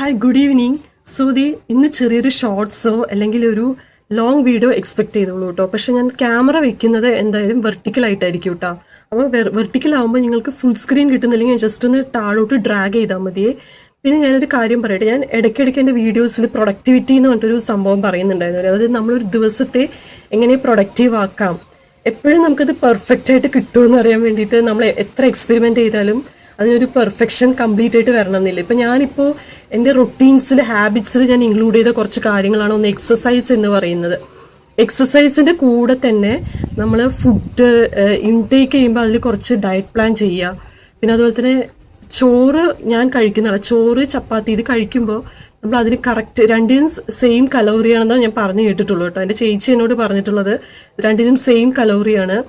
Hi, good evening. ഇന്ന് ചെറിയൊരു ഷോർട്സോ അല്ലെങ്കിൽ ഒരു ലോങ് വീഡിയോ എക്സ്പെക്ട് ചെയ്തോളൂ കേട്ടോ. പക്ഷെ ഞാൻ ക്യാമറ വെക്കുന്നത് എന്തായാലും വെർട്ടിക്കലായിട്ടായിരിക്കും കേട്ടോ. അപ്പോൾ വെർട്ടിക്കലാവുമ്പോൾ നിങ്ങൾക്ക് ഫുൾ സ്ക്രീൻ കിട്ടുന്നില്ലെങ്കിൽ ജസ്റ്റ് ഒന്ന് താഴോട്ട് ഡ്രാഗ് ചെയ്താൽ മതിയേ. പിന്നെ ഞാനൊരു കാര്യം പറയട്ടെ, ഞാൻ ഇടയ്ക്കിടയ്ക്ക് എൻ്റെ വീഡിയോസിൽ പ്രൊഡക്ടിവിറ്റി എന്ന് പറഞ്ഞിട്ടൊരു സംഭവം പറയുന്നുണ്ടായിരുന്നു. അതായത് നമ്മളൊരു ദിവസത്തെ എങ്ങനെ പ്രൊഡക്റ്റീവ് ആക്കാം, എപ്പോഴും നമുക്കത് പെർഫെക്റ്റ് ആയിട്ട് കിട്ടുമെന്ന് അറിയാൻ വേണ്ടിയിട്ട് നമ്മൾ എത്ര എക്സ്പെരിമെൻ്റ് ചെയ്താലും അതിനൊരു പെർഫെക്ഷൻ കംപ്ലീറ്റ് ആയിട്ട് വരണമെന്നില്ല. ഇപ്പം ഞാനിപ്പോൾ എൻ്റെ റൊട്ടീൻസിൽ ഹാബിറ്റ്സിൽ ഞാൻ ഇൻക്ലൂഡ് ചെയ്ത കുറച്ച് കാര്യങ്ങളാണ്. ഒന്ന് എക്സസൈസ് എന്ന് പറയുന്നത്. എക്സസൈസിൻ്റെ കൂടെ തന്നെ നമ്മൾ ഫുഡ് ഇൻടേക്ക് ചെയ്യുമ്പോൾ അതിൽ കുറച്ച് ഡയറ്റ് പ്ലാൻ ചെയ്യുക. പിന്നെ അതുപോലെ തന്നെ ചോറ് ഞാൻ കഴിക്കുന്നതാണ്, ചോറ് ചപ്പാത്തി ഇത് കഴിക്കുമ്പോൾ നമ്മൾ അതിന് കറക്റ്റ് രണ്ടിനും സെയിം കലോറിയാണെന്നാണ് ഞാൻ പറഞ്ഞു കേട്ടിട്ടുള്ളൂ കേട്ടോ. എൻ്റെ ചേച്ചി എന്നോട് പറഞ്ഞിട്ടുള്ളത് രണ്ടിനും സെയിം കലോറിയാണ്.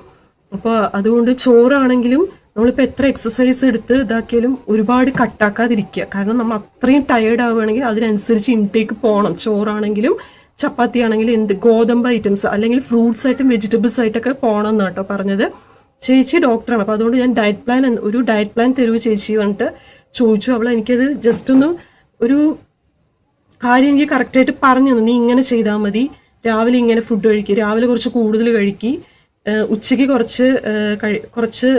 അപ്പോൾ അതുകൊണ്ട് ചോറാണെങ്കിലും നമ്മളിപ്പോൾ എത്ര എക്സസൈസ് എടുത്ത് ഇതാക്കിയാലും ഒരുപാട് കട്ടാക്കാതിരിക്കുക. കാരണം നമ്മൾ അത്രയും ടയേർഡ് ആവുകയാണെങ്കിൽ അതിനനുസരിച്ച് ഇൻടേക്ക് പോകണം. ചോറാണെങ്കിലും ചപ്പാത്തി ആണെങ്കിലും ഗോതമ്പ് ഐറ്റംസ് അല്ലെങ്കിൽ ഫ്രൂട്ട്സ് ആയിട്ടും വെജിറ്റബിൾസ് ആയിട്ടൊക്കെ പോകണം എന്നാണ് കേട്ടോ പറഞ്ഞത്. ചേച്ചി ഡോക്ടറാണ്. അപ്പോൾ അതുകൊണ്ട് ഞാൻ ഒരു ഡയറ്റ് പ്ലാൻ തരുമോ ചേച്ചി പറഞ്ഞിട്ട് ചോദിച്ചു. അവൾ എനിക്കത് ജസ്റ്റ് ഒന്ന് ഒരു കാര്യം എനിക്ക് കറക്റ്റായിട്ട് പറഞ്ഞു തന്നു. നീ ഇങ്ങനെ ചെയ്താൽ മതി, രാവിലെ ഇങ്ങനെ ഫുഡ് കഴിക്കുക, രാവിലെ കുറച്ച് കൂടുതൽ കഴിക്കുക, ഉച്ചയ്ക്ക് കുറച്ച്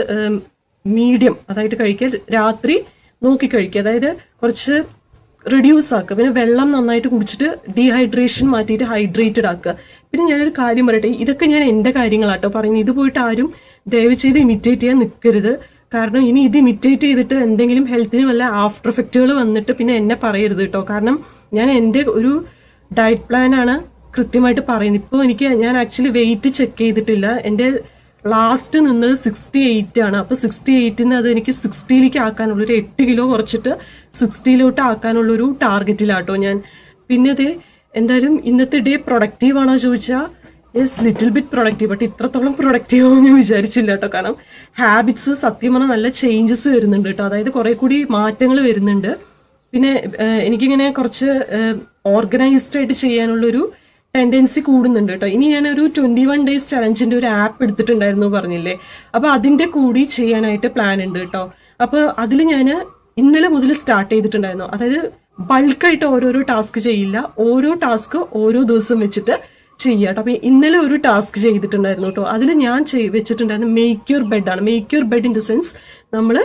മീഡിയം അതായിട്ട് കഴിക്കുക, രാത്രി നോക്കി കഴിക്കുക, അതായത് കുറച്ച് റിഡ്യൂസ് ആക്കുക. പിന്നെ വെള്ളം നന്നായിട്ട് കുടിച്ചിട്ട് ഡീഹൈഡ്രേഷൻ മാറ്റിയിട്ട് ഹൈഡ്രേറ്റഡ് ആക്കുക. പിന്നെ ഞാനൊരു കാര്യം പറയട്ടെ, ഇതൊക്കെ ഞാൻ എൻ്റെ കാര്യങ്ങളാട്ടോ പറയുന്നത്. ഇത് പോയിട്ട് ആരും ദയവ് ചെയ്ത് ഇമിറ്റേറ്റ് ചെയ്യാൻ നിൽക്കരുത്. കാരണം ഇനി ഇത് ഇമിറ്റേറ്റ് ചെയ്തിട്ട് എന്തെങ്കിലും ഹെൽത്തിന് വല്ല ആഫ്റ്റർ എഫക്റ്റുകൾ വന്നിട്ട് പിന്നെ എന്നെ പറയരുത് കേട്ടോ. കാരണം ഞാൻ എൻ്റെ ഒരു ഡയറ്റ് പ്ലാനാണ് കൃത്യമായിട്ട് പറയുന്നത്. ഇപ്പോൾ ഞാൻ ആക്ച്വലി വെയിറ്റ് ചെക്ക് ചെയ്തിട്ടില്ല. എൻ്റെ ലാസ്റ്റ് നിന്നത് 68 ആണ്. അപ്പോൾ 68 അത് എനിക്ക് 60 ആക്കാനുള്ളൊരു 8 കിലോ കുറച്ചിട്ട് 60 ആക്കാനുള്ളൊരു ടാർഗറ്റിലാട്ടോ ഞാൻ. പിന്നെ അത് എന്തായാലും ഇന്നത്തെ ഡേ പ്രൊഡക്റ്റീവ് ആണോ ചോദിച്ചാൽ ലിറ്റിൽ ബിറ്റ് പ്രൊഡക്റ്റീവ്. ബട്ട് ഇത്രത്തോളം പ്രൊഡക്റ്റീവ് ആവും ഞാൻ വിചാരിച്ചില്ല കേട്ടോ. കാരണം ഹാബിറ്റ്സ് സത്യം പറഞ്ഞാൽ നല്ല ചേഞ്ചസ് വരുന്നുണ്ട് കേട്ടോ. അതായത് കുറെ കൂടി മാറ്റങ്ങൾ വരുന്നുണ്ട്. പിന്നെ എനിക്കിങ്ങനെ കുറച്ച് ഓർഗനൈസ്ഡ് ആയിട്ട് ചെയ്യാനുള്ളൊരു ടെൻഡൻസി കൂടുന്നുണ്ട് കേട്ടോ. ഇനി ഞാനൊരു 21 days ചലഞ്ചിന്റെ ഒരു ആപ്പ് എടുത്തിട്ടുണ്ടായിരുന്നു പറഞ്ഞില്ലേ. അപ്പോൾ അതിന്റെ കൂടി ചെയ്യാനായിട്ട് പ്ലാൻ ഉണ്ട് കേട്ടോ. അപ്പോൾ അതിൽ ഞാൻ ഇന്നലെ മുതൽ സ്റ്റാർട്ട് ചെയ്തിട്ടുണ്ടായിരുന്നു. അതായത് ബൾക്കായിട്ട് ഓരോരോ ടാസ്ക് ചെയ്യില്ല, ഓരോ ടാസ്ക് ഓരോ ദിവസം വെച്ചിട്ട് ചെയ്യുക കേട്ടോ. അപ്പോൾ ഇന്നലെ ഒരു ടാസ്ക് ചെയ്തിട്ടുണ്ടായിരുന്നു കേട്ടോ. അതിൽ ഞാൻ വെച്ചിട്ടുണ്ടായിരുന്നു മേക്ക് യുവർ ബെഡ് ആണ്. Make your bed in the sense നമ്മൾ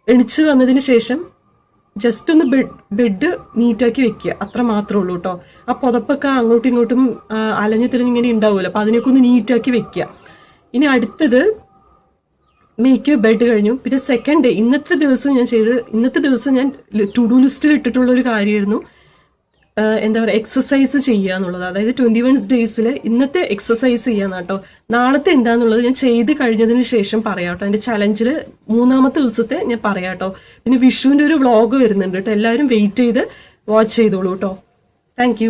എണിച്ച് വന്നതിന് ശേഷം ജസ്റ്റ് ഒന്ന് ബെഡ് നീറ്റാക്കി വെക്കുക, അത്ര മാത്രമേ ഉള്ളൂ കേട്ടോ. ആ പുതപ്പൊക്കെ അങ്ങോട്ടും ഇങ്ങോട്ടും അലഞ്ഞു തിരിഞ്ഞിങ്ങനെ ഉണ്ടാവുമല്ലോ, അപ്പോൾ അതിനൊക്കെ ഒന്ന് നീറ്റാക്കി വെക്കുക. ഇനി അടുത്തത് മേക്ക് യുവർ ബെഡ് കഴിഞ്ഞു. പിന്നെ സെക്കൻഡ് ഡേ ഇന്നത്തെ ദിവസം ഞാൻ ടു ഡു ലിസ്റ്റിൽ ഇട്ടിട്ടുള്ള ഒരു കാര്യമായിരുന്നു എന്താ പറയുക, എക്സസൈസ് ചെയ്യുക എന്നുള്ളത്. അതായത് 21 days ഇന്നത്തെ എക്സസൈസ് ചെയ്യാന്ന് കേട്ടോ. നാളത്തെ എന്താന്നുള്ളത് ഞാൻ ചെയ്ത് കഴിഞ്ഞതിന് ശേഷം പറയാം കേട്ടോ. എൻ്റെ ചലഞ്ചിൽ 3-ാമത്തെ ദിവസത്തെ ഞാൻ പറയാം കേട്ടോ. പിന്നെ വിഷുവിൻ്റെ ഒരു വ്ളോഗ് വരുന്നുണ്ട് കേട്ടോ. എല്ലാവരും വെയിറ്റ് ചെയ്ത് വാച്ച് ചെയ്തോളൂ കേട്ടോ. താങ്ക്